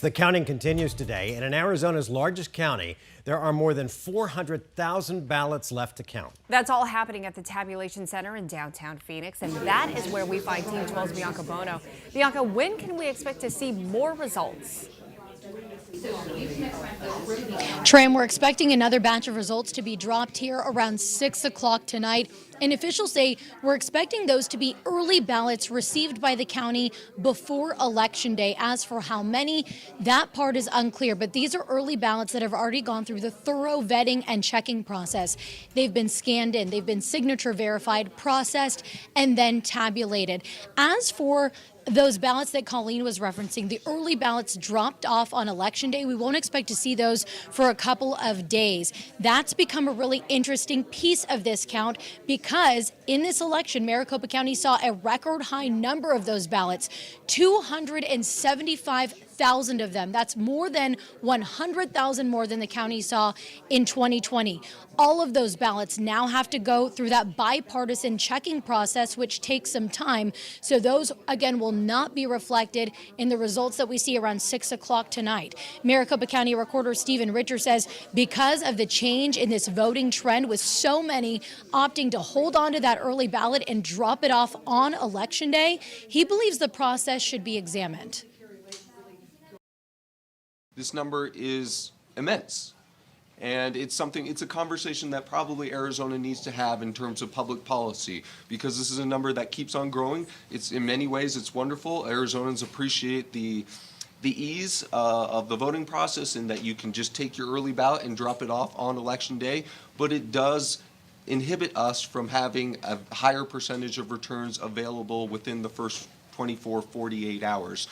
The counting continues today, and in Arizona's largest county, there are more than 400,000 ballots left to count. That's all happening at the Tabulation Center in downtown Phoenix, and that is where we find Team 12's Bianca Bono. Bianca, when can we expect to see more results? Tram, we're expecting another batch of results to be dropped here around 6 o'clock tonight. And officials say we're expecting those to be early ballots received by the county before Election Day. As for how many, that part is unclear. But these are early ballots that have already gone through the thorough vetting and checking process. They've been scanned in, they've been signature verified, processed, and then tabulated. As for those ballots that Colleen was referencing, the early ballots dropped off on Election Day. We won't expect to see those for a couple of days. That's become a really interesting piece of this count because in this election, Maricopa County saw a record high number of those ballots, 275,000 of them. That's more than 100,000 more than the county saw in 2020. All of those ballots now have to go through that bipartisan checking process, which takes some time. So those, again, will not be reflected in the results that we see around 6 o'clock tonight. Maricopa County Recorder Stephen Richer says because of the change in this voting trend, with so many opting to hold on to that early ballot and drop it off on Election Day, he believes the process should be examined. This number is immense. And it's a conversation that probably Arizona needs to have in terms of public policy, because this is a number that keeps on growing. It's in many ways, it's wonderful. Arizonans appreciate the ease of the voting process, and that you can just take your early ballot and drop it off on Election Day. But it does inhibit us from having a higher percentage of returns available within the first 24, 48 hours.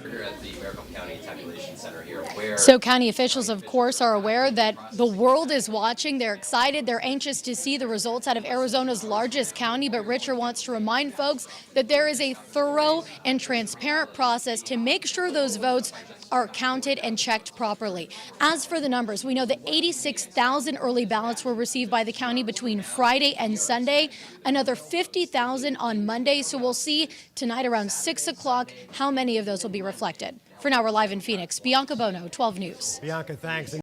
We're at the Maricopa County Tabulation Center here. So county officials, of course, are aware that the world is watching. They're excited. They're anxious to see the results out of Arizona's largest county. But Richard wants to remind folks that there is a thorough and transparent process to make sure those votes are counted and checked properly. As for the numbers, we know that 86,000 early ballots were received by the county between Friday and Sunday, another 50,000 on Monday. So we'll see tonight around 6 o'clock how many of those will be reflected. For now, we're live in Phoenix. Bianca Bono, 12 News. Bianca, thanks.